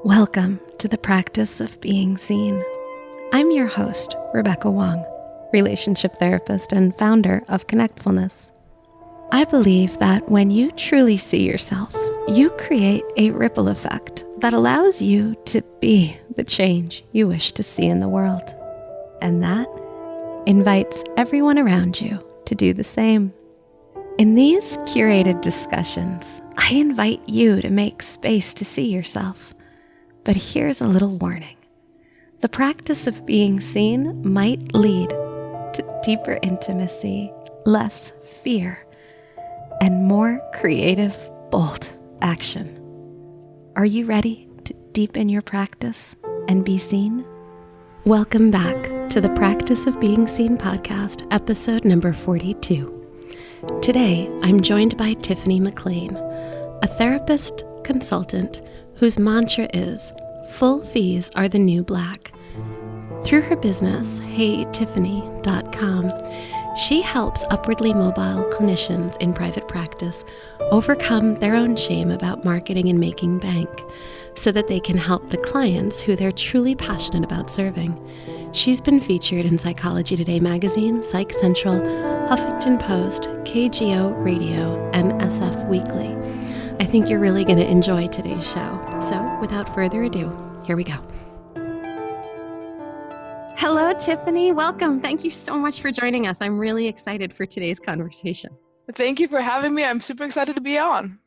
Welcome to the practice of being seen. I'm your host, Rebecca Wong, relationship therapist and founder of Connectfulness. I believe that when you truly see yourself, you create a ripple effect that allows you to be the change you wish to see in the world. And that invites everyone around you to do the same. In these curated discussions, I invite you to make space to see yourself. But here's a little warning. The practice of being seen might lead to deeper intimacy, less fear, and more creative, bold action. Are you ready to deepen your practice and be seen? Welcome back to the Practice of Being Seen podcast, episode number 42. Today, I'm joined by Tiffany McLain, a therapist consultant whose mantra is, "Full fees are the new black." Through her business, HeyTiffany.com, she helps upwardly mobile clinicians in private practice overcome their own shame about marketing and making bank so that they can help the clients who they're truly passionate about serving. She's been featured in Psychology Today magazine, Psych Central, Huffington Post, KGO Radio, and SF Weekly. I think you're really going to enjoy today's show. So without further ado, here we go. Hello, Tiffany. Welcome. Thank you so much for joining us. I'm really excited for today's conversation. Thank you for having me. I'm super excited to be on.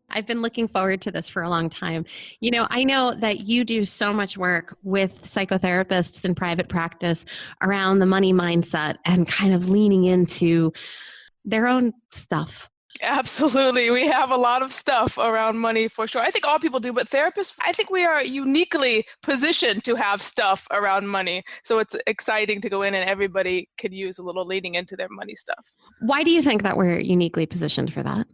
I've been looking forward to this for a long time. You know, I know that you do so much work with psychotherapists in private practice around the money mindset and kind of leaning into their own stuff. Absolutely. We have a lot of stuff around money for sure. I think all people do, but therapists, I think we are uniquely positioned to have stuff around money. So it's exciting to go in and everybody could use a little leading into their money stuff. Why do you think that we're uniquely positioned for that?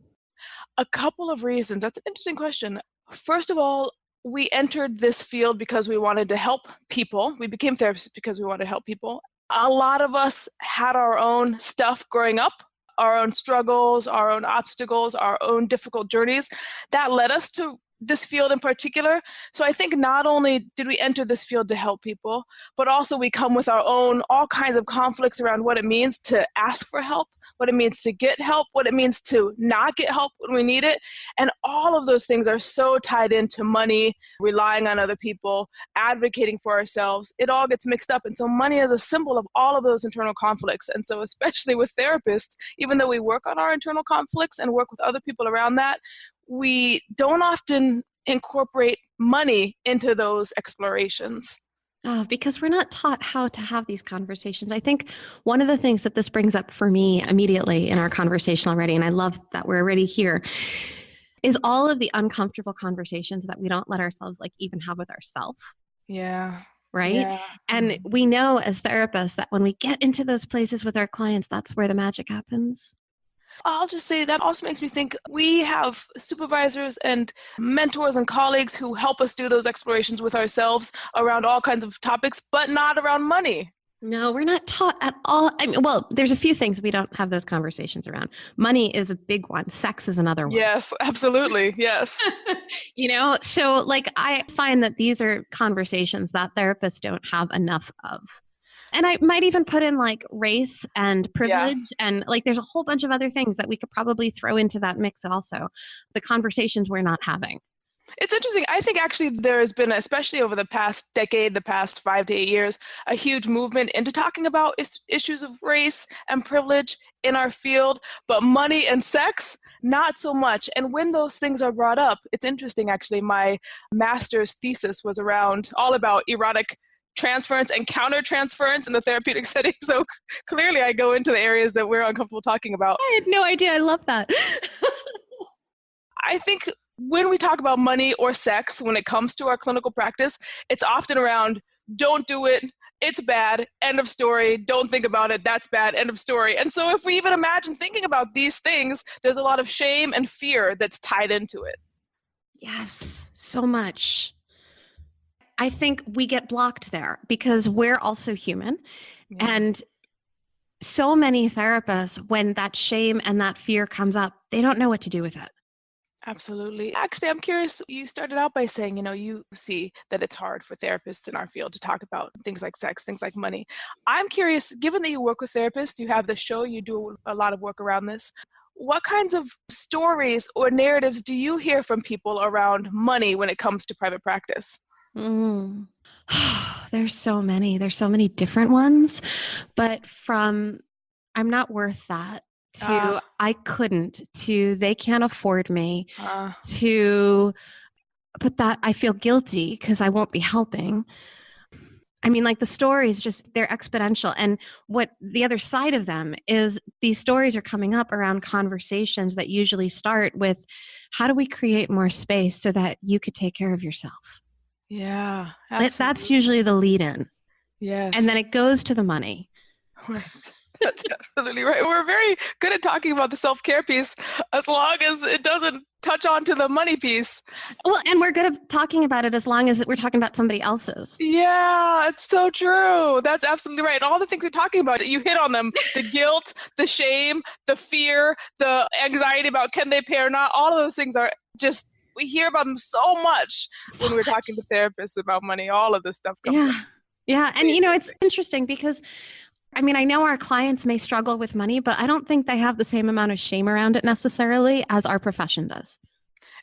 A couple of reasons. That's an interesting question. First of all, we entered this field because we wanted to help people. We became therapists because we wanted to help people. A lot of us had our own stuff growing up, our own struggles, our own obstacles, our own difficult journeys that led us to this field in particular. So I think not only did we enter this field to help people, but also we come with our own all kinds of conflicts around what it means to ask for help, what it means to get help, what it means to not get help when we need it. And all of those things are so tied into money, relying on other people, advocating for ourselves. It all gets mixed up. And so money is a symbol of all of those internal conflicts. And so especially with therapists, even though we work on our internal conflicts and work with other people around that, we don't often incorporate money into those explorations. Because we're not taught how to have these conversations. I think one of the things that this brings up for me immediately in our conversation already, and I love that we're already here, is all of the uncomfortable conversations that we don't let ourselves even have with ourselves. Yeah. Right? Yeah. And we know as therapists that when we get into those places with our clients, that's where the magic happens. I'll just say that also makes me think we have supervisors and mentors and colleagues who help us do those explorations with ourselves around all kinds of topics, but not around money. No, we're not taught at all. I mean, well, there's a few things we don't have those conversations around. Money is a big one. Sex is another one. Yes, absolutely. Yes. So I find that these are conversations that therapists don't have enough of. And I might even put in race and privilege and there's a whole bunch of other things that we could probably throw into that mix also. The conversations we're not having. It's interesting. I think actually there has been, especially over the past decade, the past 5 to 8 years, a huge movement into talking about issues of race and privilege in our field, but money and sex, not so much. And when those things are brought up, it's interesting actually, my master's thesis was all about erotic transference and countertransference in the therapeutic setting. So clearly I go into the areas that we're uncomfortable talking about. I had no idea. I love that. I think when we talk about money or sex, when it comes to our clinical practice, it's often around, don't do it, it's bad, end of story, don't think about it, that's bad, end of story. And so if we even imagine thinking about these things, there's a lot of shame and fear that's tied into it. Yes, so much. I think we get blocked there because we're also human. Yeah. And so many therapists, when that shame and that fear comes up, they don't know what to do with it. Absolutely. Actually, I'm curious, you started out by saying, you see that it's hard for therapists in our field to talk about things like sex, things like money. I'm curious, given that you work with therapists, you have the show, you do a lot of work around this. What kinds of stories or narratives do you hear from people around money when it comes to private practice? Mm. There's so many. There's so many different ones. But from I'm not worth that to I couldn't to they can't afford me to but that I feel guilty because I won't be helping. I mean, like the stories just they're exponential. And what the other side of them is these stories are coming up around conversations that usually start with how do we create more space so that you could take care of yourself? Yeah, That's usually the lead in. Yes. And then it goes to the money. Right. That's absolutely right. We're very good at talking about the self-care piece as long as it doesn't touch on to the money piece. Well, and we're good at talking about it as long as we're talking about somebody else's. Yeah, it's so true. That's absolutely right. All the things you're talking about, you hit on them. The guilt, the shame, the fear, the anxiety about can they pay or not. All of those things are just, we hear about them so much when we're talking to therapists about money. All of this stuff comes up. Yeah. And it's interesting because I mean, I know our clients may struggle with money, but I don't think they have the same amount of shame around it necessarily as our profession does.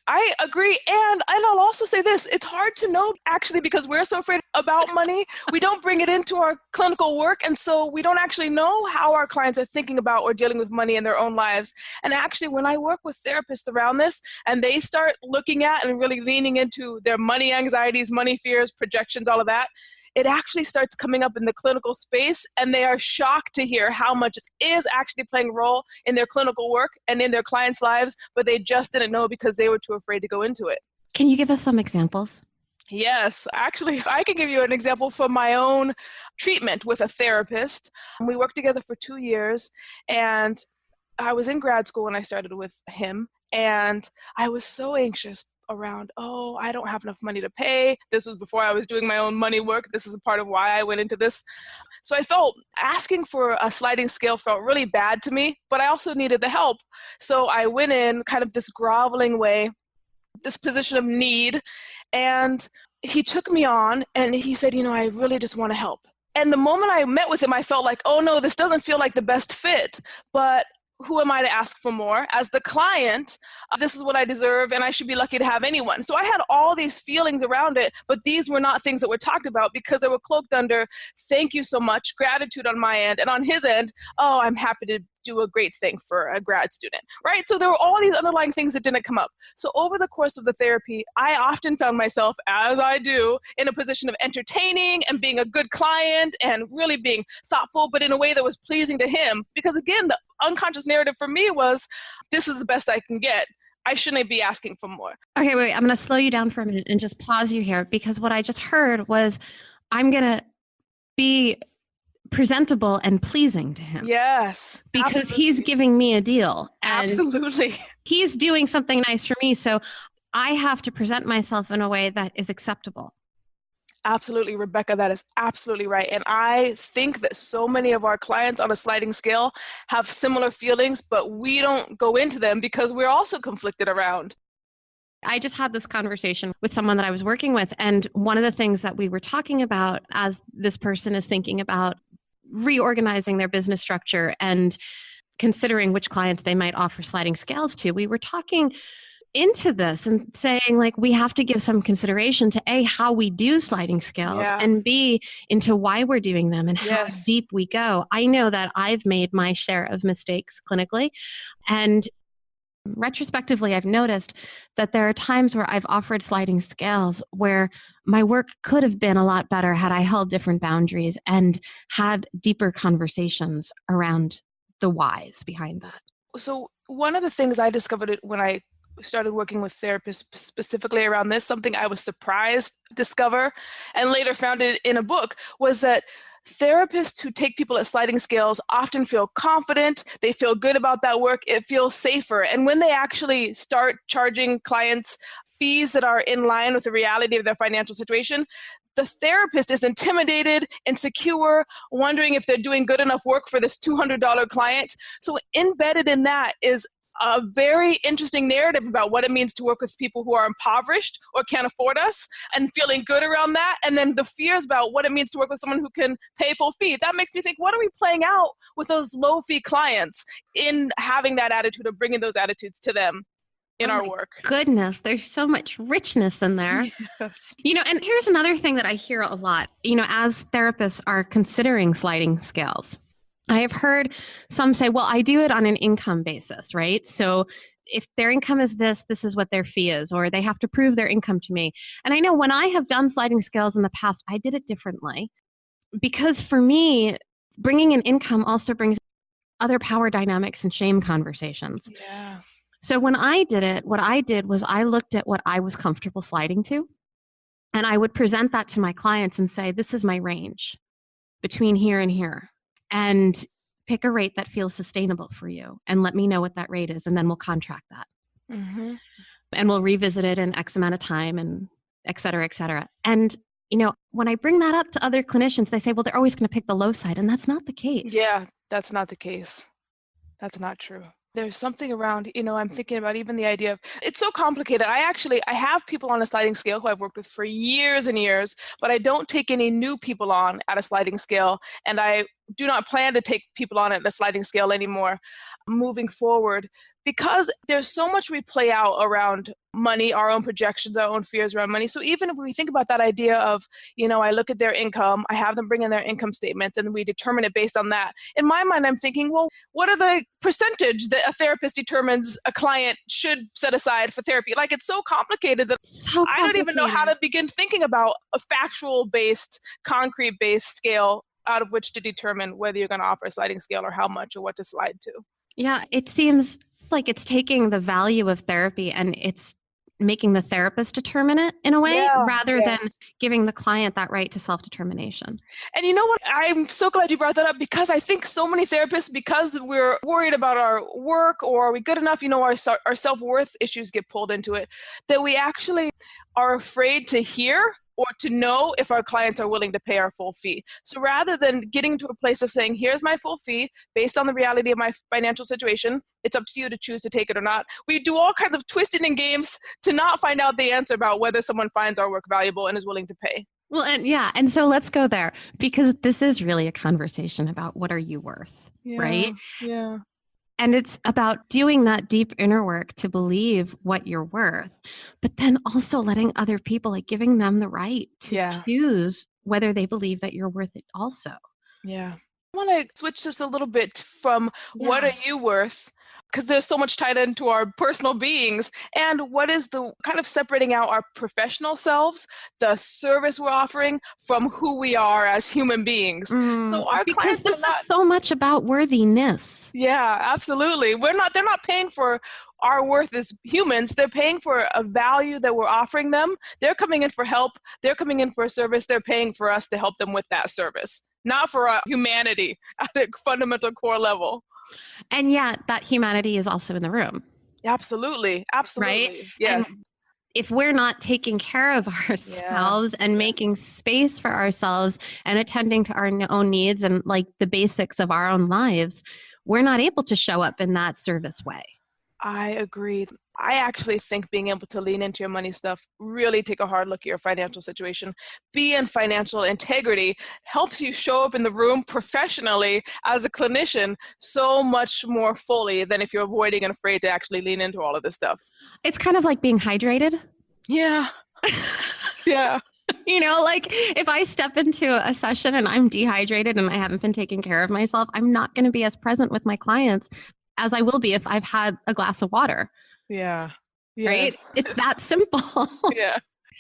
I agree. And I'll also say this, it's hard to know actually because we're so afraid about money. We don't bring it into our clinical work. And so we don't actually know how our clients are thinking about or dealing with money in their own lives. And actually, when I work with therapists around this and they start looking at and really leaning into their money anxieties, money fears, projections, all of that, it actually starts coming up in the clinical space and they are shocked to hear how much it is actually playing a role in their clinical work and in their clients' lives, but they just didn't know because they were too afraid to go into it. Can you give us some examples? Yes, actually, I can give you an example from my own treatment with a therapist. We worked together for 2 years and I was in grad school when I started with him and I was so anxious around, I don't have enough money to pay. This was before I was doing my own money work. This is a part of why I went into this. So I felt asking for a sliding scale felt really bad to me, but I also needed the help. So I went in kind of this groveling way, this position of need, and he took me on and he said, I really just want to help. And the moment I met with him, I felt like, oh no, this doesn't feel like the best fit, but who am I to ask for more? As the client, this is what I deserve and I should be lucky to have anyone. So I had all these feelings around it, but these were not things that were talked about because they were cloaked under thank you so much, gratitude on my end, and on his end, I'm happy to do a great thing for a grad student, right? So there were all these underlying things that didn't come up. So over the course of the therapy, I often found myself, as I do, in a position of entertaining and being a good client and really being thoughtful, but in a way that was pleasing to him. Because again, the unconscious narrative for me was, this is the best I can get. I shouldn't be asking for more. Okay, wait, I'm going to slow you down for a minute and just pause you here because what I just heard was I'm going to be presentable and pleasing to him. Yes. Because absolutely. He's giving me a deal. And absolutely. He's doing something nice for me. So I have to present myself in a way that is acceptable. Absolutely, Rebecca, that is absolutely right. And I think that so many of our clients on a sliding scale have similar feelings, but we don't go into them because we're also conflicted around. I just had this conversation with someone that I was working with. And one of the things that we were talking about as this person is thinking about reorganizing their business structure and considering which clients they might offer sliding scales to, we were talking into this and saying like we have to give some consideration to A, how we do sliding scales, and B, into why we're doing them and how deep we go. I know that I've made my share of mistakes clinically, and retrospectively I've noticed that there are times where I've offered sliding scales where my work could have been a lot better had I held different boundaries and had deeper conversations around the whys behind that. So one of the things I discovered when I started working with therapists specifically around this, something I was surprised to discover and later found it in a book, was that therapists who take people at sliding scales often feel confident, they feel good about that work, it feels safer. And when they actually start charging clients fees that are in line with the reality of their financial situation, the therapist is intimidated, insecure, wondering if they're doing good enough work for this $200 client. So embedded in that is a very interesting narrative about what it means to work with people who are impoverished or can't afford us and feeling good around that. And then the fears about what it means to work with someone who can pay full fee. That makes me think, what are we playing out with those low fee clients in having that attitude of bringing those attitudes to them in our work? Goodness, there's so much richness in there. Yes. And here's another thing that I hear a lot, as therapists are considering sliding scales. I have heard some say, well, I do it on an income basis, right? So if their income is this is what their fee is, or they have to prove their income to me. And I know when I have done sliding scales in the past, I did it differently because for me, bringing in income also brings other power dynamics and shame conversations. Yeah. So when I did it, what I did was I looked at what I was comfortable sliding to, and I would present that to my clients and say, this is my range between here and here. And pick a rate that feels sustainable for you and let me know what that rate is. And then we'll contract that. Mm-hmm. And we'll revisit it in X amount of time and et cetera, et cetera. And, when I bring that up to other clinicians, they say, well, they're always going to pick the low side. And that's not the case. Yeah, that's not the case. That's not true. There's something around, I'm thinking about even the idea of, it's so complicated. I have people on a sliding scale who I've worked with for years and years, but I don't take any new people on at a sliding scale. And I do not plan to take people on at a sliding scale anymore moving forward, because there's so much we play out around money, our own projections, our own fears around money. So even if we think about that idea of, I look at their income, I have them bring in their income statements and we determine it based on that. In my mind, I'm thinking, well, what are the percentage that a therapist determines a client should set aside for therapy? Like, it's so complicated that I don't even know how to begin thinking about a factual based, concrete based scale out of which to determine whether you're going to offer a sliding scale or how much or what to slide to. Yeah, it seems like it's taking the value of therapy and it's making the therapist determine it in a way, rather than giving the client that right to self-determination. And you know what? I'm so glad you brought that up, because I think so many therapists, because we're worried about our work or are we good enough, our self-worth issues get pulled into it, that we actually are afraid to hear or to know if our clients are willing to pay our full fee. So rather than getting to a place of saying, here's my full fee based on the reality of my financial situation, it's up to you to choose to take it or not. We do all kinds of twisting and games to not find out the answer about whether someone finds our work valuable and is willing to pay. Well, and so let's go there, because this is really a conversation about what are you worth, right? Yeah. And it's about doing that deep inner work to believe what you're worth, but then also letting other people, like giving them the right to choose whether they believe that you're worth it also. Yeah. I want to switch just a little bit from what are you worth, because there's so much tied into our personal beings, and what is the kind of separating out our professional selves, the service we're offering, from who we are as human beings. So our because this is so much about worthiness. Yeah, absolutely. They're not paying for our worth as humans. They're paying for a value that we're offering them. They're coming in for help. They're coming in for a service. They're paying for us to help them with that service, not for humanity at a fundamental core level. And yet that humanity is also in the room. Absolutely. Right? Yeah. And if we're not taking care of ourselves and making space for ourselves and attending to our own needs and like the basics of our own lives, we're not able to show up in that service way. I agree. I actually think being able to lean into your money stuff, really take a hard look at your financial situation, be in financial integrity, helps you show up in the room professionally as a clinician so much more fully than if you're avoiding and afraid to actually lean into all of this stuff. It's kind of like being hydrated. Yeah. Yeah. Like if I step into a session and I'm dehydrated and I haven't been taking care of myself, I'm not going to be as present with my clients as I will be if I've had a glass of water. Yeah. Right? It's that simple. Yeah.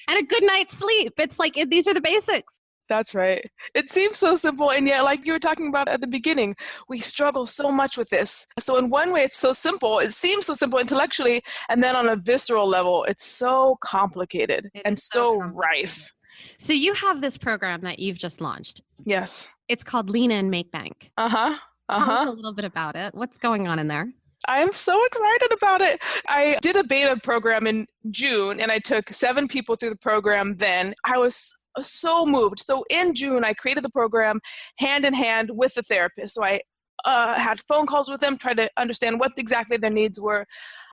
And a good night's sleep. It's like, these are the basics. That's right. It seems so simple. And yet, like you were talking about at the beginning, we struggle so much with this. So in one way, it's so simple. It seems so simple intellectually. And then on a visceral level, it's so complicated and so rife. So you have this program that you've just launched. Yes. It's called Lean In, Make Bank. Uh-huh. Tell us a little bit about it. What's going on in there? I'm so excited about it. I did a beta program in June, and I took 7 people through the program then. I was so moved. So in June, I created the program hand in hand with the therapist. So I had phone calls with them, tried to understand what exactly their needs were.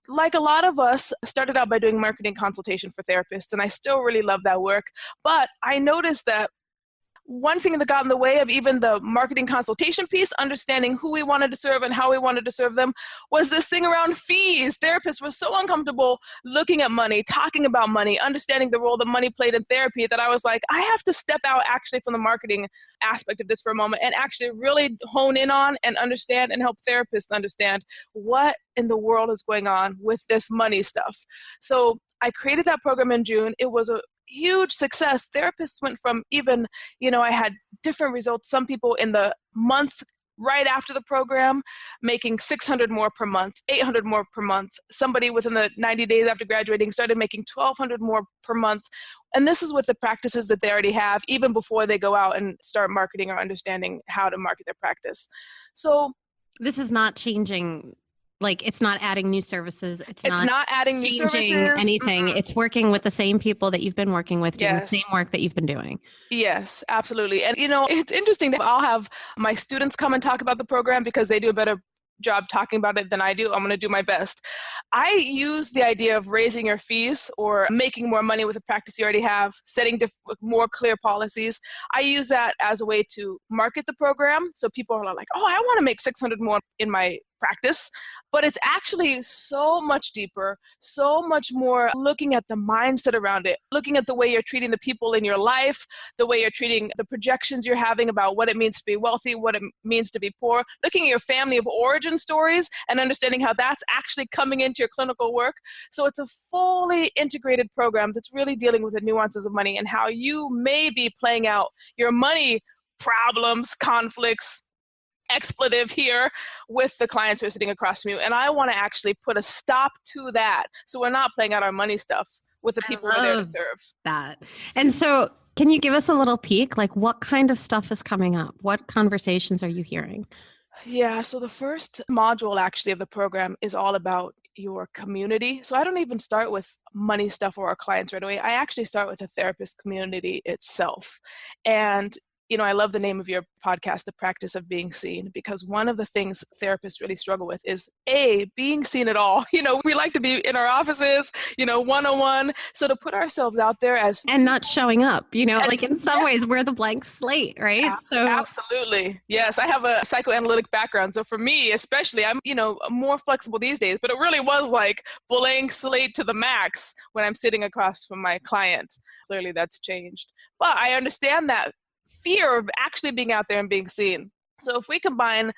Like a lot of us, started out by doing marketing consultation for therapists, and I still really love that work. But I noticed that one thing that got in the way of even the marketing consultation piece, understanding who we wanted to serve and how we wanted to serve them, was this thing around fees. Therapists were so uncomfortable looking at money, talking about money, understanding the role that money played in therapy, that I was like, I have to step out actually from the marketing aspect of this for a moment and actually really hone in on and understand and help therapists understand what in the world is going on with this money stuff. So I created that program in June. It was a huge success. Therapists went from even, I had different results. Some people in the month right after the program making 600 more per month, 800 more per month. Somebody within the 90 days after graduating started making 1,200 more per month. And this is with the practices that they already have, even before they go out and start marketing or understanding how to market their practice. So this is not changing. Like, it's not adding new services. It's not adding new services. Anything. Mm-hmm. It's working with the same people that you've been working with, doing the same work that you've been doing. Yes, absolutely. And, it's interesting that I'll have my students come and talk about the program because they do a better job talking about it than I do. I'm going to do my best. I use the idea of raising your fees or making more money with a practice you already have, setting more clear policies. I use that as a way to market the program. So people are like, oh, I want to make 600 more in my practice. But it's actually so much deeper, so much more looking at the mindset around it, looking at the way you're treating the people in your life, the way you're treating the projections you're having about what it means to be wealthy, what it means to be poor, looking at your family of origin stories and understanding how that's actually coming into your clinical work. So it's a fully integrated program that's really dealing with the nuances of money and how you may be playing out your money problems, conflicts, expletive here with the clients who are sitting across from you. And I want to actually put a stop to that. So we're not playing out our money stuff with the people we're there to serve. That. And so can you give us a little peek? Like, what kind of stuff is coming up? What conversations are you hearing? Yeah, so the first module actually of the program is all about your community. So I don't even start with money stuff or our clients right away. I actually start with the therapist community itself. And I love the name of your podcast, The Practice of Being Seen, because one of the things therapists really struggle with is being seen at all. We like to be in our offices, one-on-one. So to put ourselves out there as... And not showing up, like in some ways we're the blank slate, right? Absolutely. Yes. I have a psychoanalytic background. So for me, especially, I'm, more flexible these days, but it really was like blank slate to the max when I'm sitting across from my client. Clearly that's changed. But I understand that fear of actually being out there and being seen. So if we combine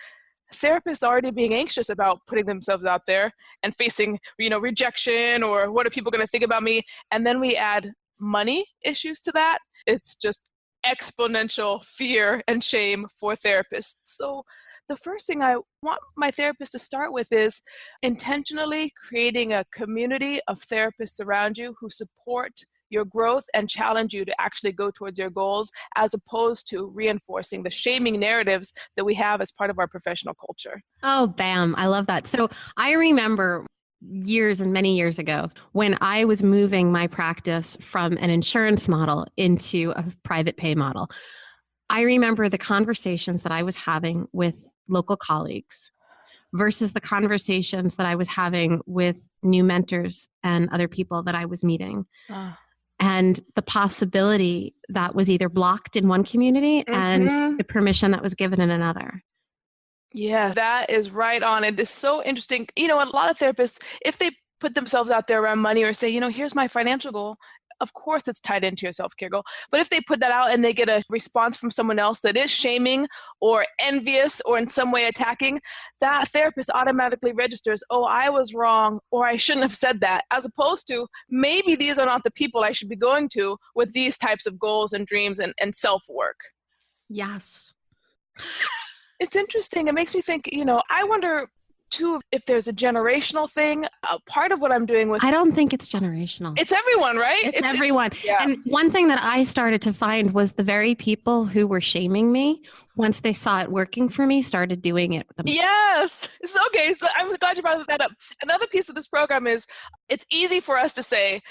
therapists already being anxious about putting themselves out there and facing, rejection or what are people going to think about me, and then we add money issues to that, it's just exponential fear and shame for therapists. So the first thing I want my therapist to start with is intentionally creating a community of therapists around you who support your growth and challenge you to actually go towards your goals, as opposed to reinforcing the shaming narratives that we have as part of our professional culture. Oh, bam. I love that. So I remember years and many years ago when I was moving my practice from an insurance model into a private pay model. I remember the conversations that I was having with local colleagues versus the conversations that I was having with new mentors and other people that I was meeting. And the possibility that was either blocked in one community and the permission that was given in another. Yeah, that is right on. It is so interesting. A lot of therapists, if they put themselves out there around money or say, here's my financial goal, of course it's tied into your self-care goal. But if they put that out and they get a response from someone else that is shaming or envious or in some way attacking, that therapist automatically registers, oh, I was wrong, or I shouldn't have said that, as opposed to maybe these are not the people I should be going to with these types of goals and dreams and self-work. Yes. It's interesting. It makes me think, I wonder too, if there's a generational thing. Part of what I'm doing with... I don't think it's generational. It's everyone, right? It's everyone. And one thing that I started to find was the very people who were shaming me, once they saw it working for me, started doing it. Yes. Okay. So I'm glad you brought that up. Another piece of this program is it's easy for us to say,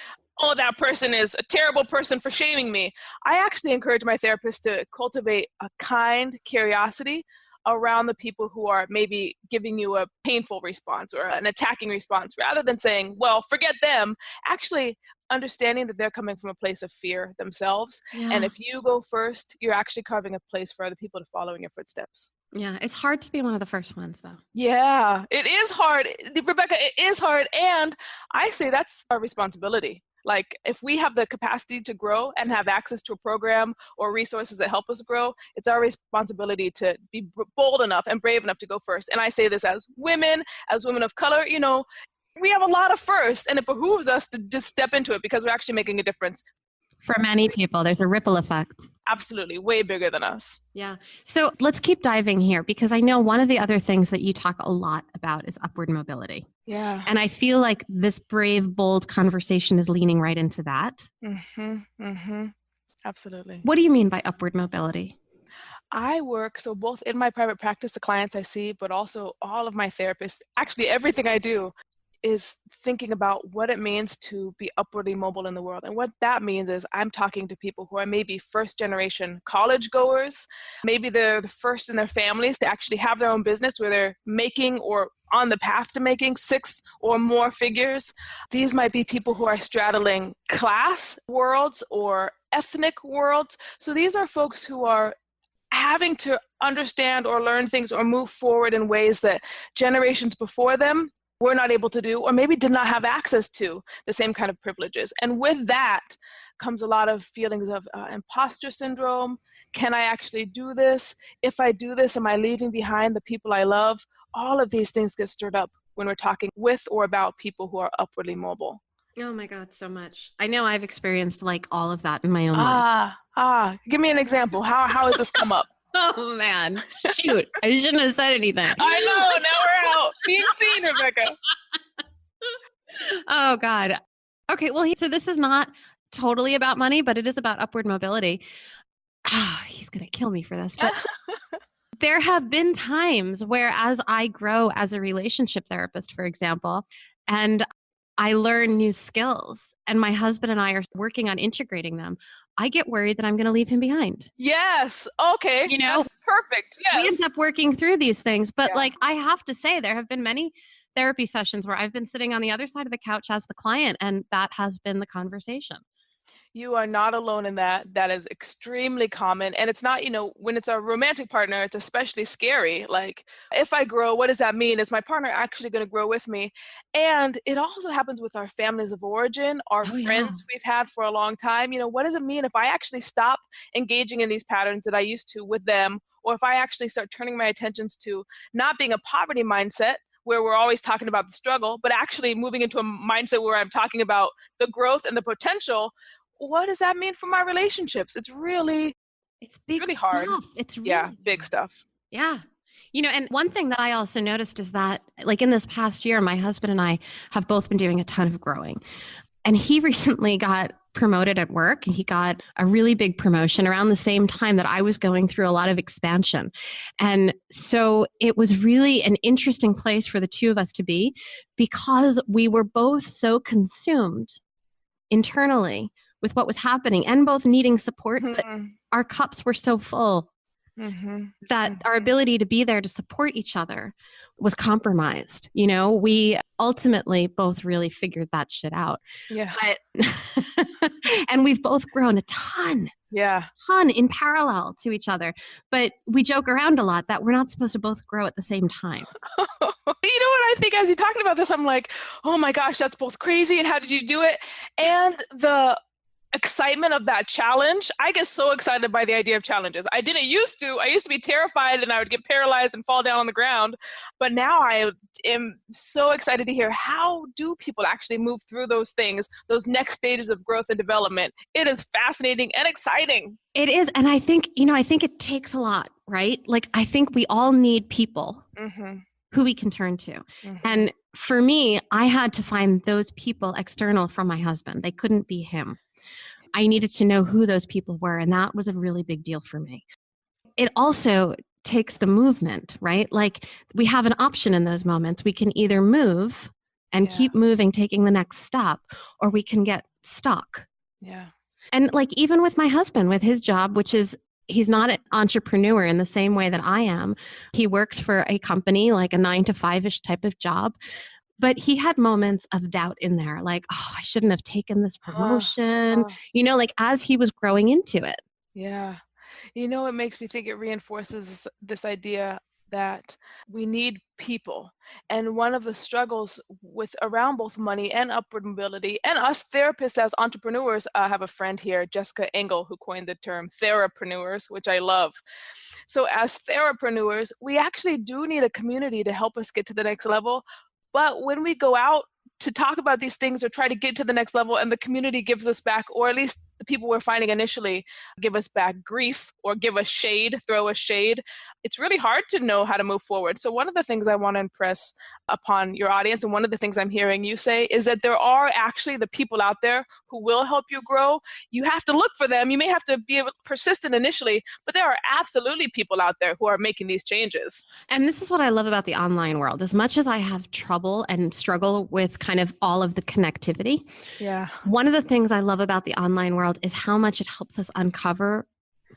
oh, that person is a terrible person for shaming me. I actually encourage my therapist to cultivate a kind curiosity around the people who are maybe giving you a painful response or an attacking response, rather than saying, well, forget them, actually understanding that they're coming from a place of fear themselves. Yeah. And if you go first, you're actually carving a place for other people to follow in your footsteps. Yeah. It's hard to be one of the first ones, though. Yeah, it is hard. Rebecca, it is hard. And I say that's our responsibility. Like, if we have the capacity to grow and have access to a program or resources that help us grow, it's our responsibility to be bold enough and brave enough to go first. And I say this as women of color, we have a lot of first, and it behooves us to just step into it because we're actually making a difference. For many people, there's a ripple effect. Absolutely. Way bigger than us. Yeah. So let's keep diving here, because I know one of the other things that you talk a lot about is upward mobility. Yeah. And I feel like this brave, bold conversation is leaning right into that. Absolutely. What do you mean by upward mobility? I work, so both in my private practice, the clients I see, but also all of my therapists, actually everything I do is thinking about what it means to be upwardly mobile in the world. And what that means is I'm talking to people who are maybe first generation college goers. Maybe they're the first in their families to actually have their own business where they're making or on the path to making 6 or more figures. These might be people who are straddling class worlds or ethnic worlds. So these are folks who are having to understand or learn things or move forward in ways that generations before them were not able to do, or maybe did not have access to the same kind of privileges. And with that comes a lot of feelings of imposter syndrome. Can I actually do this? If I do this, am I leaving behind the people I love? All of these things get stirred up when we're talking with or about people who are upwardly mobile. Oh my God, so much. I know I've experienced like all of that in my own life. Give me an example. How has this come up? Oh man, shoot. I shouldn't have said anything. I know, now we're out. Being seen, Rebecca. Oh God. Okay, well, so this is not totally about money, but it is about upward mobility. He's going to kill me for this. But there have been times where, as I grow as a relationship therapist, for example, and I learn new skills and my husband and I are working on integrating them, I get worried that I'm going to leave him behind. Yes. Okay. That's perfect. Yes. We end up working through these things. But like, I have to say, there have been many therapy sessions where I've been sitting on the other side of the couch as the client, and that has been the conversation. You are not alone in that. That is extremely common. And it's not, when it's a romantic partner, it's especially scary. Like, if I grow, what does that mean? Is my partner actually going to grow with me? And it also happens with our families of origin, our friends we've had for a long time. What does it mean if I actually stop engaging in these patterns that I used to with them? Or if I actually start turning my attentions to not being a poverty mindset, where we're always talking about the struggle, but actually moving into a mindset where I'm talking about the growth and the potential. What does that mean for my relationships? It's really big hard. Stuff. It's really big stuff. Yeah. And one thing that I also noticed is that, like, in this past year, my husband and I have both been doing a ton of growing. And he recently got promoted at work. He got a really big promotion around the same time that I was going through a lot of expansion. And so it was really an interesting place for the two of us to be, because we were both so consumed internally with what was happening and both needing support, but our cups were so full that our ability to be there to support each other was compromised. We ultimately both really figured that shit out. Yeah. But and we've both grown a ton. Yeah. Ton in parallel to each other. But we joke around a lot that we're not supposed to both grow at the same time. You know what I think as you're talking about this, I'm like, oh my gosh, that's both crazy. And how did you do it? And the excitement of that challenge. I get so excited by the idea of challenges. I didn't used to. I used to be terrified and I would get paralyzed and fall down on the ground. But now I am so excited to hear, how do people actually move through those things, those next stages of growth and development? It is fascinating and exciting. It is. And I think it takes a lot, right? Like, I think we all need people who we can turn to. And for me, I had to find those people external from my husband. They couldn't be him. I needed to know who those people were, and that was a really big deal for me. It also takes the movement, right? Like, we have an option in those moments. We can either move and keep moving, taking the next step, or we can get stuck. Yeah. And like, even with my husband, with his job, which is, He's not an entrepreneur in the same way that I am. He works for a company, like a 9 to 5-ish type of job. But he had moments of doubt in there, like, oh, I shouldn't have taken this promotion, like as he was growing into it. Yeah. It makes me think it reinforces this idea that we need people. And one of the struggles with around both money and upward mobility, and us therapists as entrepreneurs, I have a friend here, Jessica Engel, who coined the term therapreneurs, which I love. So as therapreneurs, we actually do need a community to help us get to the next level. But when we go out to talk about these things or try to get to the next level and the community gives us back, or at least the people we're finding initially give us back grief or give us shade, throw us shade, it's really hard to know how to move forward. So one of the things I want to impress upon your audience, and one of the things I'm hearing you say, is that there are actually the people out there who will help you grow. You have to look for them. You may have to be persistent initially, but there are absolutely people out there who are making these changes. And this is what I love about the online world. As much as I have trouble and struggle with kind of all of the connectivity, one of the things I love about the online world is how much it helps us uncover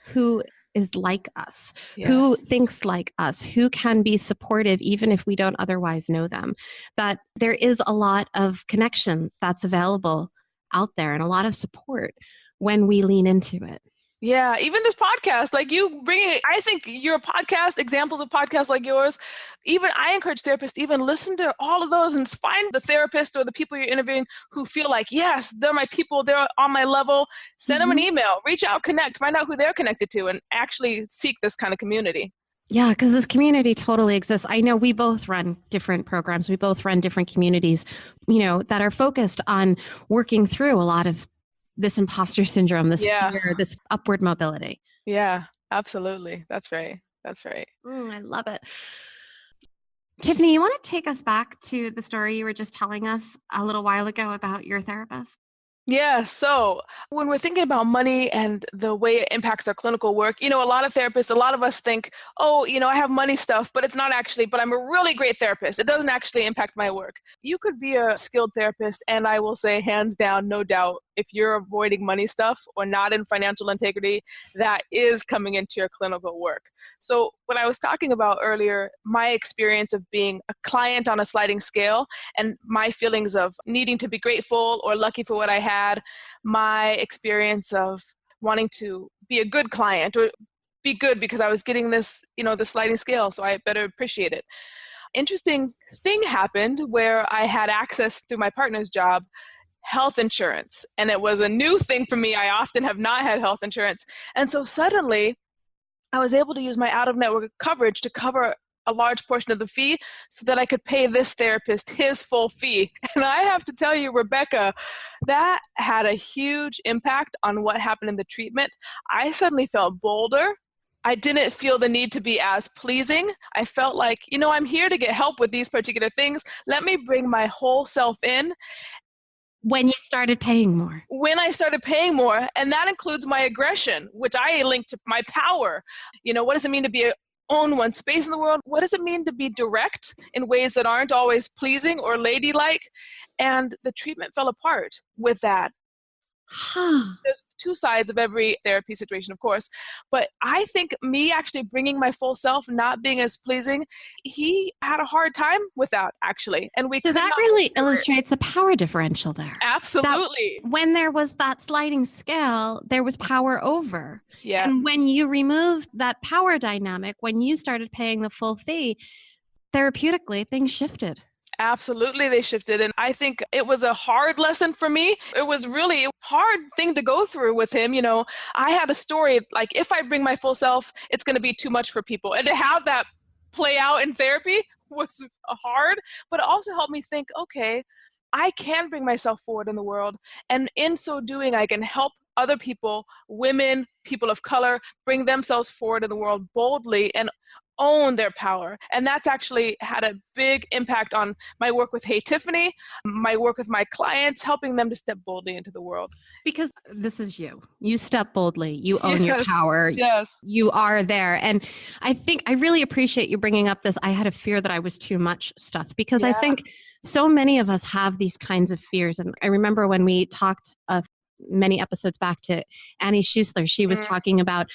who is like us, who thinks like us, who can be supportive even if we don't otherwise know them. That there is a lot of connection that's available out there and a lot of support when we lean into it. Yeah, even this podcast, like you bring it, I think your podcast, examples of podcasts like yours, even I encourage therapists to even listen to all of those and find the therapist or the people you're interviewing who feel like, yes, they're my people, they're on my level. Send them an email, reach out, connect, find out who they're connected to, and actually seek this kind of community. Yeah, because this community totally exists. I know we both run different programs. We both run different communities, that are focused on working through a lot of this imposter syndrome, this fear, this upward mobility. Yeah, absolutely. That's right. That's right. I love it. Tiffany, you want to take us back to the story you were just telling us a little while ago about your therapist? Yeah. So when we're thinking about money and the way it impacts our clinical work, a lot of therapists, a lot of us think, oh, I have money stuff, but it's not actually, but I'm a really great therapist. It doesn't actually impact my work. You could be a skilled therapist, and I will say hands down, no doubt, if you're avoiding money stuff or not in financial integrity, that is coming into your clinical work. So when I was talking about earlier, my experience of being a client on a sliding scale and my feelings of needing to be grateful or lucky for what I had, my experience of wanting to be a good client or be good because I was getting this, the sliding scale, so I better appreciate it. Interesting thing happened where I had access through my partner's job, health insurance. And it was a new thing for me. I often have not had health insurance. And so suddenly I was able to use my out-of-network coverage to cover a large portion of the fee so that I could pay this therapist his full fee. And I have to tell you, Rebecca, that had a huge impact on what happened in the treatment. I suddenly felt bolder. I didn't feel the need to be as pleasing. I felt like, I'm here to get help with these particular things. Let me bring my whole self in. When you started paying more. When I started paying more, and that includes my aggression, which I link to my power. What does it mean to own one's space in the world? What does it mean to be direct in ways that aren't always pleasing or ladylike? And the treatment fell apart with that. There's two sides of every therapy situation, of course, but I think me actually bringing my full self, not being as pleasing, he had a hard time with that, actually. And so that really illustrates a power differential there. Absolutely. That when there was that sliding scale, there was power over. Yeah. And when you removed that power dynamic, when you started paying the full fee, therapeutically, things shifted. Absolutely, they shifted. And I think it was a hard lesson for me. It was really a hard thing to go through with him. I had a story, like if I bring my full self, it's going to be too much for people. And to have that play out in therapy was hard, but it also helped me think, okay, I can bring myself forward in the world. And in so doing, I can help other people, women, people of color, bring themselves forward in the world boldly and own their power. And that's actually had a big impact on my work with Hey Tiffany, my work with my clients, helping them to step boldly into the world. Because this is you. You step boldly. You own your power. Yes. You are there. And I think I really appreciate you bringing up this I had a fear that I was too much stuff, because I think so many of us have these kinds of fears. And I remember when we talked many episodes back to Annie Schuessler, she was talking about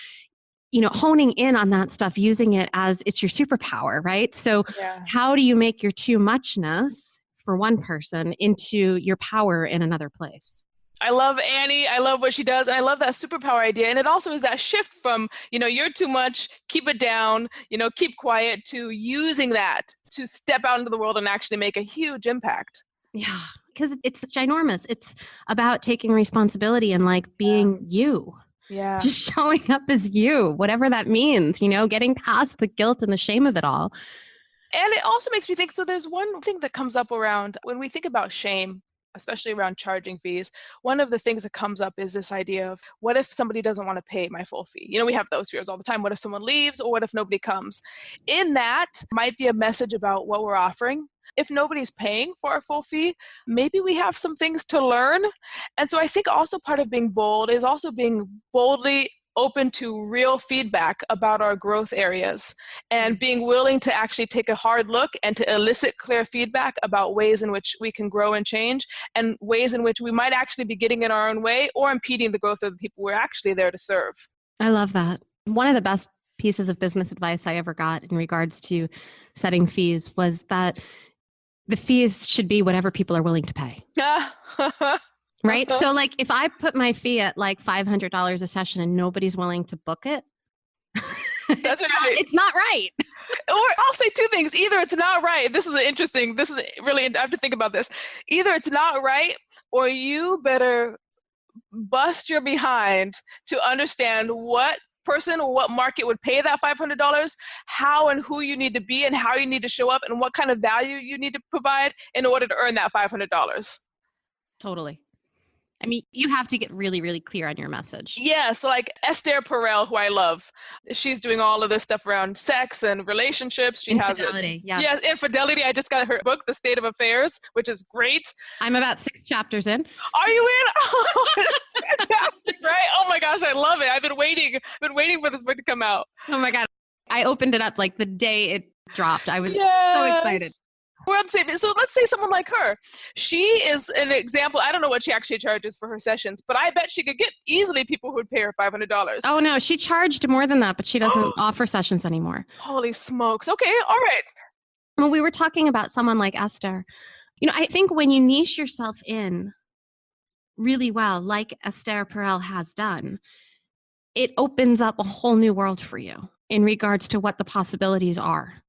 honing in on that stuff, using it as it's your superpower, right? So Yeah. how do you make your too muchness for one person into your power in another place? I love Annie. I love what she does. And I love that superpower idea. And it also is that shift from, you're too much, keep it down, keep quiet, to using that to step out into the world and actually make a huge impact. Yeah, because it's ginormous. It's about taking responsibility and like being you. Yeah. Just showing up as you, whatever that means, getting past the guilt and the shame of it all. And it also makes me think, so there's one thing that comes up around when we think about shame, especially around charging fees. One of the things that comes up is this idea of, what if somebody doesn't want to pay my full fee? We have those fears all the time. What if someone leaves, or what if nobody comes? In that might be a message about what we're offering. If nobody's paying for our full fee, maybe we have some things to learn. And so I think also part of being bold is also being boldly open to real feedback about our growth areas, and being willing to actually take a hard look and to elicit clear feedback about ways in which we can grow and change, and ways in which we might actually be getting in our own way or impeding the growth of the people we're actually there to serve. I love that. One of the best pieces of business advice I ever got in regards to setting fees was that the fees should be whatever people are willing to pay. Right? So like if I put my fee at like $500 a session and nobody's willing to book it, that's right. It's not right. Or I'll say two things. Either it's not right. This is really, I have to think about this. Either it's not right, or you better bust your behind to understand what person or what market would pay that $500, how and who you need to be and how you need to show up, and what kind of value you need to provide in order to earn that $500. Totally. I mean, you have to get really, really clear on your message. Yeah, so like Esther Perel, who I love, she's doing all of this stuff around sex and relationships. She infidelity, has Yes, infidelity. I just got her book, The State of Affairs, which is great. I'm about 6 chapters in. Are you in? Oh, it's fantastic, right? Oh my gosh, I love it. I've been waiting for this book to come out. Oh my God. I opened it up like the day it dropped. I was so excited. So let's say someone like her, she is an example. I don't know what she actually charges for her sessions, but I bet she could get easily people who would pay her $500. Oh no, she charged more than that, but she doesn't offer sessions anymore. Holy smokes. Okay, all right. Well, we were talking about someone like Esther. I think when you niche yourself in really well, like Esther Perel has done, it opens up a whole new world for you in regards to what the possibilities are.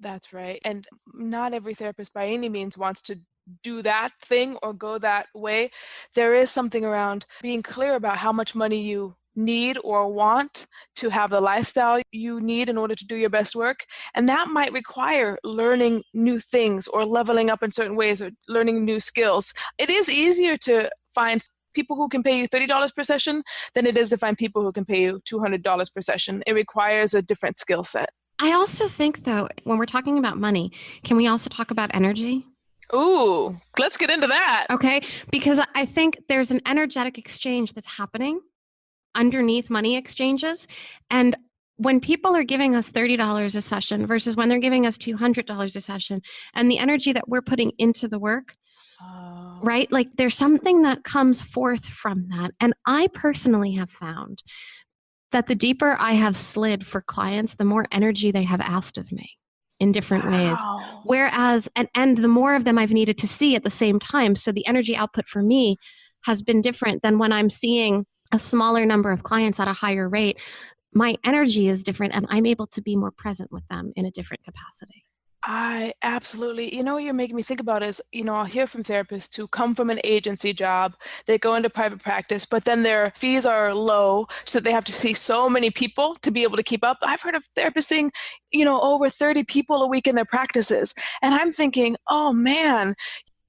That's right. And not every therapist by any means wants to do that thing or go that way. There is something around being clear about how much money you need or want to have the lifestyle you need in order to do your best work. And that might require learning new things or leveling up in certain ways or learning new skills. It is easier to find people who can pay you $30 per session than it is to find people who can pay you $200 per session. It requires a different skill set. I also think, though, when we're talking about money, can we also talk about energy? Ooh, let's get into that. Okay, because I think there's an energetic exchange that's happening underneath money exchanges. And when people are giving us $30 a session versus when they're giving us $200 a session, and the energy that we're putting into the work, right? Like there's something that comes forth from that. And I personally have found that the deeper I have slid for clients, the more energy they have asked of me in different ways. Whereas, and the more of them I've needed to see at the same time. So the energy output for me has been different than when I'm seeing a smaller number of clients at a higher rate. My energy is different and I'm able to be more present with them in a different capacity. I absolutely, what you're making me think about is, I'll hear from therapists who come from an agency job, they go into private practice, but then their fees are low, so they have to see so many people to be able to keep up. I've heard of therapists seeing, over 30 people a week in their practices. And I'm thinking, oh man,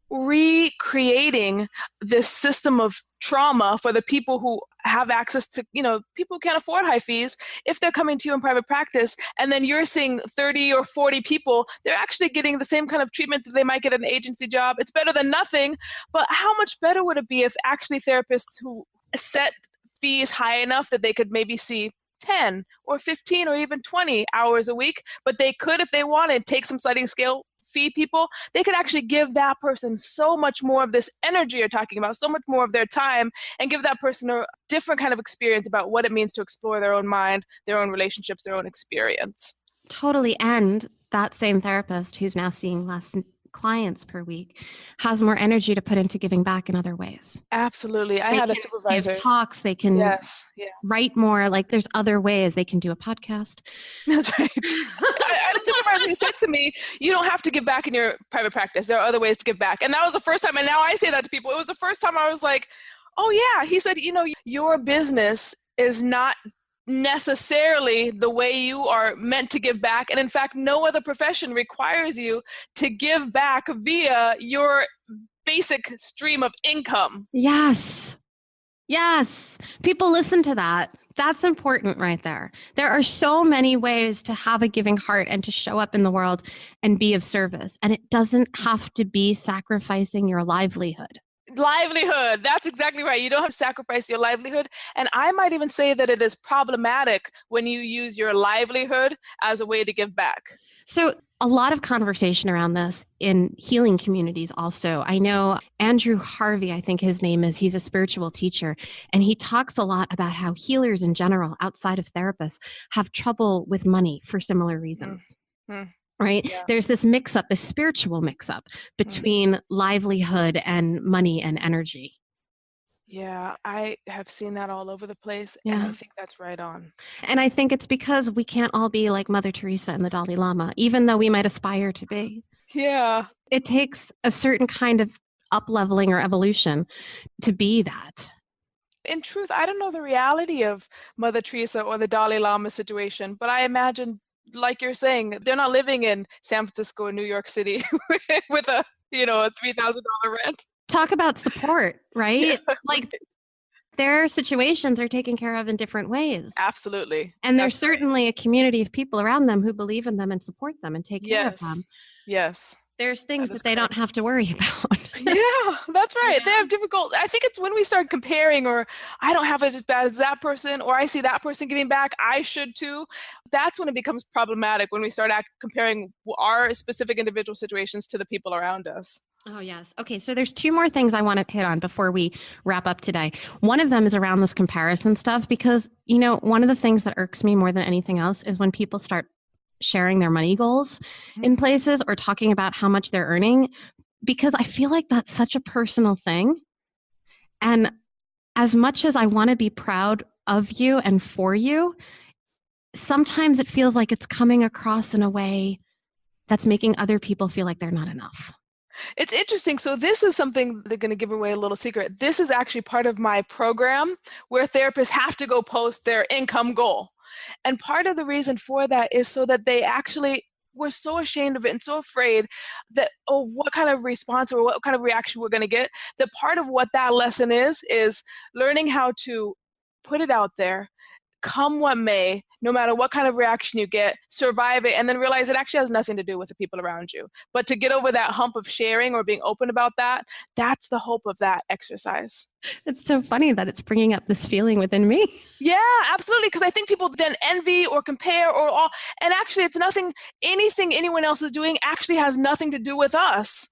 recreating this system of trauma for the people who have access to, people who can't afford high fees. If they're coming to you in private practice and then you're seeing 30 or 40 people, they're actually getting the same kind of treatment that they might get at an agency job. It's better than nothing, but how much better would it be if actually therapists who set fees high enough that they could maybe see 10 or 15 or even 20 hours a week, but they could, if they wanted, take some sliding scale feed people, they could actually give that person so much more of this energy you're talking about, so much more of their time, and give that person a different kind of experience about what it means to explore their own mind, their own relationships, their own experience. Totally. And that same therapist who's now seeing less clients per week has more energy to put into giving back in other ways. Absolutely. I had a supervisor. Give talks, they can write more. Like there's other ways. They can do a podcast. That's right. I had a supervisor who said to me, you don't have to give back in your private practice. There are other ways to give back. And that was the first time, and now I say that to people. It was the first time I was like, oh yeah. He said, your business is not necessarily the way you are meant to give back. And in fact, no other profession requires you to give back via your basic stream of income. Yes. Yes. People listen to that. That's important right there. There are so many ways to have a giving heart and to show up in the world and be of service. And it doesn't have to be sacrificing your livelihood. Livelihood. That's exactly right. You don't have to sacrifice your livelihood. And I might even say that it is problematic when you use your livelihood as a way to give back. So a lot of conversation around this in healing communities also. I know Andrew Harvey, I think his name is, he's a spiritual teacher, and he talks a lot about how healers in general, outside of therapists, have trouble with money for similar reasons. Mm-hmm. Right? Yeah. There's this mix-up, this spiritual mix-up between livelihood and money and energy. Yeah, I have seen that all over the place, and I think that's right on. And I think it's because we can't all be like Mother Teresa and the Dalai Lama, even though we might aspire to be. Yeah. It takes a certain kind of up-leveling or evolution to be that. In truth, I don't know the reality of Mother Teresa or the Dalai Lama situation, but I imagine, like you're saying, they're not living in San Francisco or New York City with a $3,000 rent. Talk about support, right? Yeah, like their situations are taken care of in different ways. Absolutely. And there's certainly a community of people around them who believe in them and support them and take care of them. Yes. There's things that they don't have to worry about. Yeah, that's right. Yeah. They have difficult. I think it's when we start comparing, or I don't have it as bad as that person, or I see that person giving back, I should too. That's when it becomes problematic, when we start comparing our specific individual situations to the people around us. Oh, yes. Okay. So there's two more things I want to hit on before we wrap up today. One of them is around this comparison stuff, because, one of the things that irks me more than anything else is when people start sharing their money goals in places or talking about how much they're earning, because I feel like that's such a personal thing. And as much as I want to be proud of you and for you, sometimes it feels like it's coming across in a way that's making other people feel like they're not enough. It's interesting. So this is something, they're going to give away a little secret. This is actually part of my program where therapists have to go post their income goal. And part of the reason for that is so that they actually were so ashamed of it and so afraid that of what kind of response or what kind of reaction we're going to get, that part of what that lesson is learning how to put it out there, come what may, no matter what kind of reaction you get, survive it, and then realize it actually has nothing to do with the people around you. But to get over that hump of sharing or being open about that, that's the hope of that exercise. It's so funny that it's bringing up this feeling within me. Yeah, absolutely. Because I think people then envy or compare and actually it's anything anyone else is doing actually has nothing to do with us.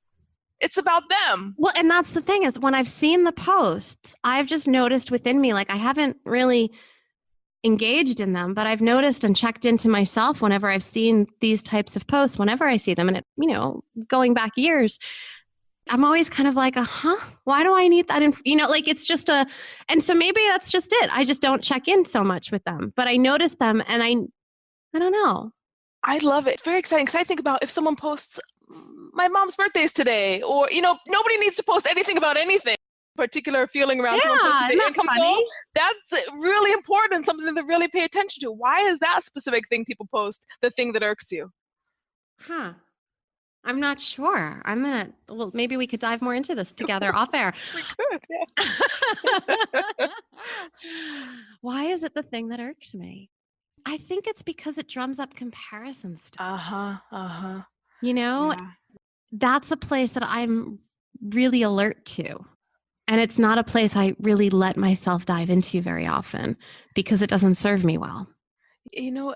It's about them. Well, and that's the thing is when I've seen the posts, I've just noticed within me, like I haven't really engaged in them, but I've noticed and checked into myself whenever I've seen these types of posts, whenever I see them, and going back years, I'm always kind of like, why do I need that? Like it's just and so maybe that's just it. I just don't check in so much with them, but I notice them and I don't know. I love it. It's very exciting because I think about if someone posts, my mom's birthday is today, or, nobody needs to post anything about anything. Particular feeling around someone posting the income goal. That's really important, something to really pay attention to. Why is that specific thing people post the thing that irks you? I'm not sure. Maybe we could dive more into this together off air. We could, yeah. Why is it the thing that irks me? I think it's because it drums up comparison stuff. Yeah. That's a place that I'm really alert to. And it's not a place I really let myself dive into very often because it doesn't serve me well.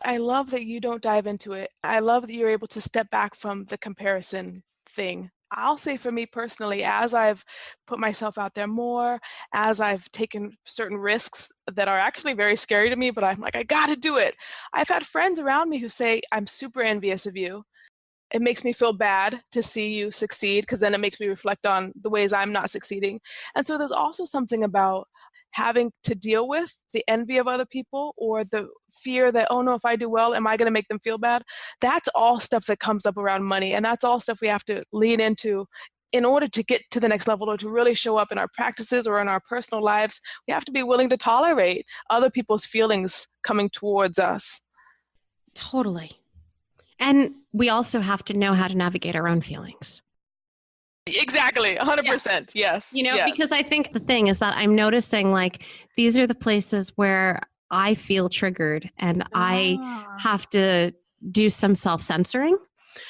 I love that you don't dive into it. I love that you're able to step back from the comparison thing. I'll say for me personally, as I've put myself out there more, as I've taken certain risks that are actually very scary to me, but I'm like, I gotta do it. I've had friends around me who say, I'm super envious of you. It makes me feel bad to see you succeed because then it makes me reflect on the ways I'm not succeeding. And so there's also something about having to deal with the envy of other people or the fear that, oh no, if I do well, am I going to make them feel bad? That's all stuff that comes up around money. And that's all stuff we have to lean into in order to get to the next level or to really show up in our practices or in our personal lives. We have to be willing to tolerate other people's feelings coming towards us. Totally. And we also have to know how to navigate our own feelings. Exactly. 100%. Yeah. Yes. Yes. Because I think the thing is that I'm noticing like these are the places where I feel triggered and I have to do some self-censoring.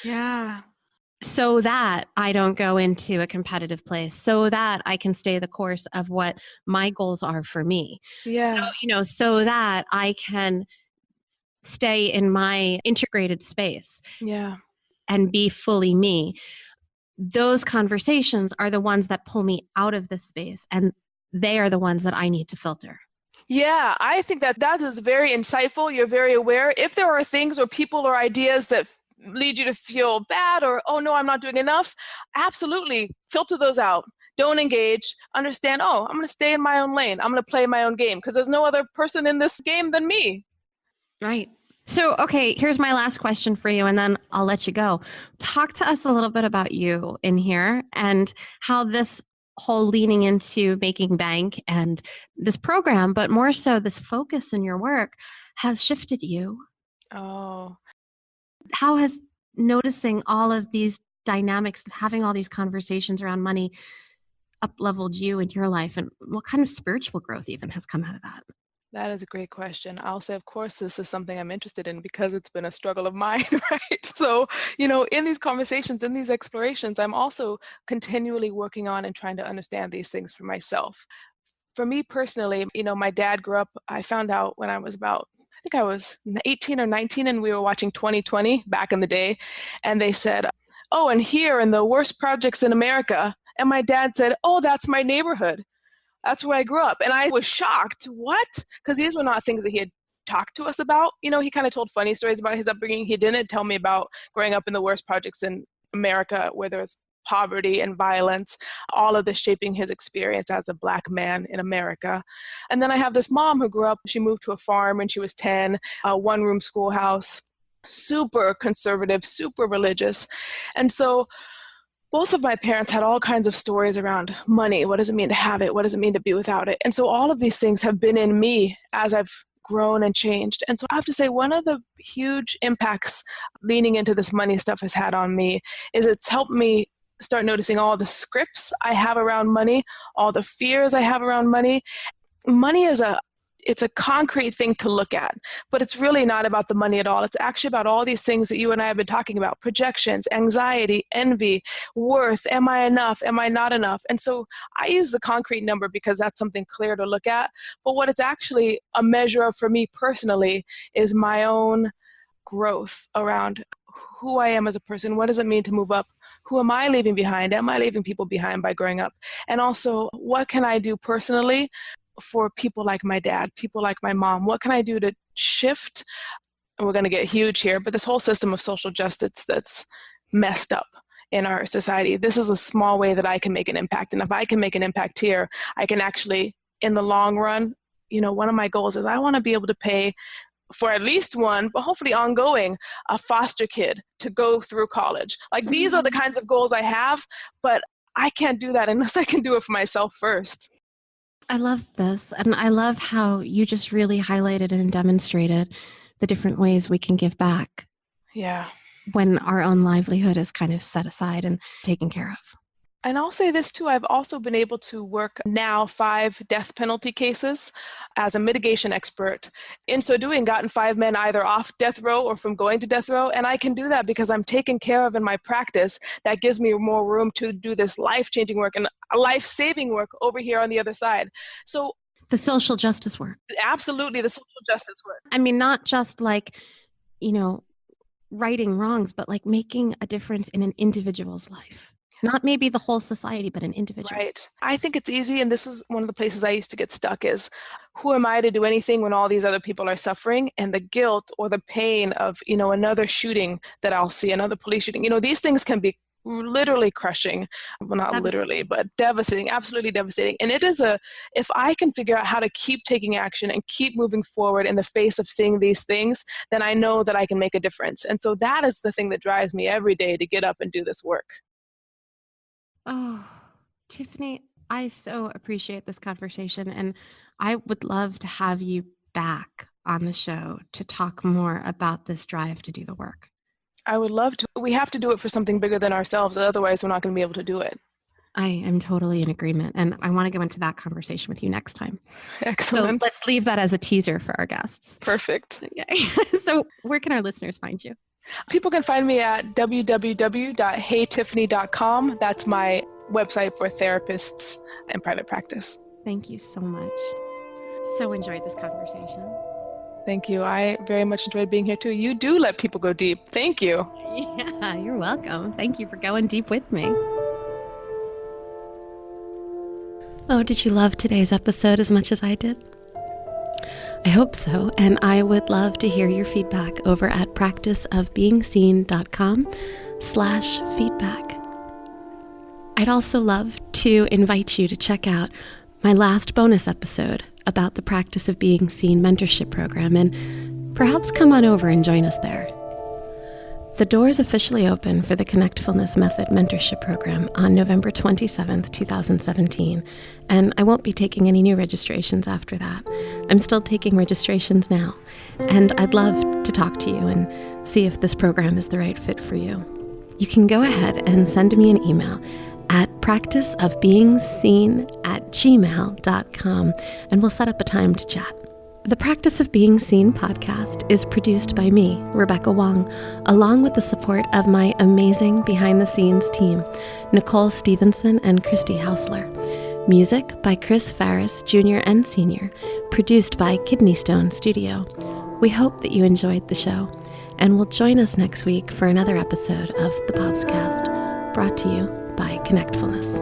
Yeah. So that I don't go into a competitive place, so that I can stay the course of what my goals are for me. Yeah. So that I can stay in my integrated space. Yeah. And be fully me. Those conversations are the ones that pull me out of this space, and they are the ones that I need to filter. Yeah, I think that is very insightful. You're very aware. If there are things or people or ideas that lead you to feel bad or, oh no, I'm not doing enough, absolutely filter those out. Don't engage. Understand, oh, I'm going to stay in my own lane. I'm going to play my own game because there's no other person in this game than me. Right. So, okay, here's my last question for you, and then I'll let you go. Talk to us a little bit about you in here and how this whole leaning into making bank and this program, but more so this focus in your work has shifted you. Oh. How has noticing all of these dynamics, having all these conversations around money up-leveled you in your life, and what kind of spiritual growth even has come out of that? That is a great question. I'll say, of course, this is something I'm interested in because it's been a struggle of mine, right? So, in these conversations, in these explorations, I'm also continually working on and trying to understand these things for myself. For me personally, my dad grew up, I found out when I was about, I think I was 18 or 19, and we were watching 2020 back in the day. And they said, oh, and here in the worst projects in America. And my dad said, oh, that's my neighborhood. That's where I grew up. And I was shocked. What? Because these were not things that he had talked to us about. He kind of told funny stories about his upbringing. He didn't tell me about growing up in the worst projects in America where there's poverty and violence, all of this shaping his experience as a Black man in America. And then I have this mom who grew up, she moved to a farm when she was 10, a one-room schoolhouse, super conservative, super religious. And so both of my parents had all kinds of stories around money. What does it mean to have it? What does it mean to be without it? And so all of these things have been in me as I've grown and changed. And so I have to say one of the huge impacts leaning into this money stuff has had on me is it's helped me start noticing all the scripts I have around money, all the fears I have around money. Money is it's a concrete thing to look at, but it's really not about the money at all. It's actually about all these things that you and I have been talking about: projections, anxiety, envy, worth. Am I enough? Am I not enough? And so I use the concrete number because that's something clear to look at. But what it's actually a measure of for me personally is my own growth around who I am as a person. What does it mean to move up? Who am I leaving behind? Am I leaving people behind by growing up? And also, what can I do personally for people like my dad, people like my mom? What can I do to shift? And we're going to get huge here, but this whole system of social justice that's messed up in our society. This is a small way that I can make an impact. And if I can make an impact here, I can actually, in the long run, one of my goals is I want to be able to pay for at least one, but hopefully ongoing, a foster kid to go through college. Like, these are the kinds of goals I have, but I can't do that unless I can do it for myself first. I love this. And I love how you just really highlighted and demonstrated the different ways we can give back. Yeah. When our own livelihood is kind of set aside and taken care of. And I'll say this too, I've also been able to work now 5 death penalty cases as a mitigation expert. In so doing, gotten 5 men either off death row or from going to death row. And I can do that because I'm taken care of in my practice. That gives me more room to do this life-changing work and life-saving work over here on the other side. So The social justice work. Absolutely, the social justice work. I mean, not just like, righting wrongs, but like making a difference in an individual's life. Not maybe the whole society, but an individual. Right. I think it's easy, and this is one of the places I used to get stuck is, who am I to do anything when all these other people are suffering? And the guilt or the pain of, another shooting that I'll see, another police shooting, these things can be literally crushing. Well, not literally, but devastating, absolutely devastating. And if I can figure out how to keep taking action and keep moving forward in the face of seeing these things, then I know that I can make a difference. And so that is the thing that drives me every day to get up and do this work. Oh, Tiffany, I so appreciate this conversation, and I would love to have you back on the show to talk more about this drive to do the work. I would love to. We have to do it for something bigger than ourselves. Otherwise, we're not going to be able to do it. I am totally in agreement, and I want to go into that conversation with you next time. Excellent. So let's leave that as a teaser for our guests. Perfect. Okay. So where can our listeners find you? People can find me at www.heytiffany.com. That's my website for therapists and private practice. Thank you so much. So enjoyed this conversation. Thank you. I very much enjoyed being here too. You do let people go deep. Thank you. Yeah, you're welcome. Thank you for going deep with me. Oh, did you love today's episode as much as I did? I hope so, and I would love to hear your feedback over at practiceofbeingseen.com/feedback. I'd also love to invite you to check out my last bonus episode about the Practice of Being Seen mentorship program, and perhaps come on over and join us there. The doors officially open for the Connectfulness Method mentorship program on November 27th, 2017, and I won't be taking any new registrations after that. I'm still taking registrations now, and I'd love to talk to you and see if this program is the right fit for you. You can go ahead and send me an email at practiceofbeingseen@gmail.com, and we'll set up a time to chat. The Practice of Being Seen podcast is produced by me, Rebecca Wong, along with the support of my amazing behind-the-scenes team, Nicole Stevenson and Christy Hausler. Music by Chris Farris, Jr. and Sr., produced by Kidney Stone Studio. We hope that you enjoyed the show, and will join us next week for another episode of the Popscast, brought to you by Connectfulness.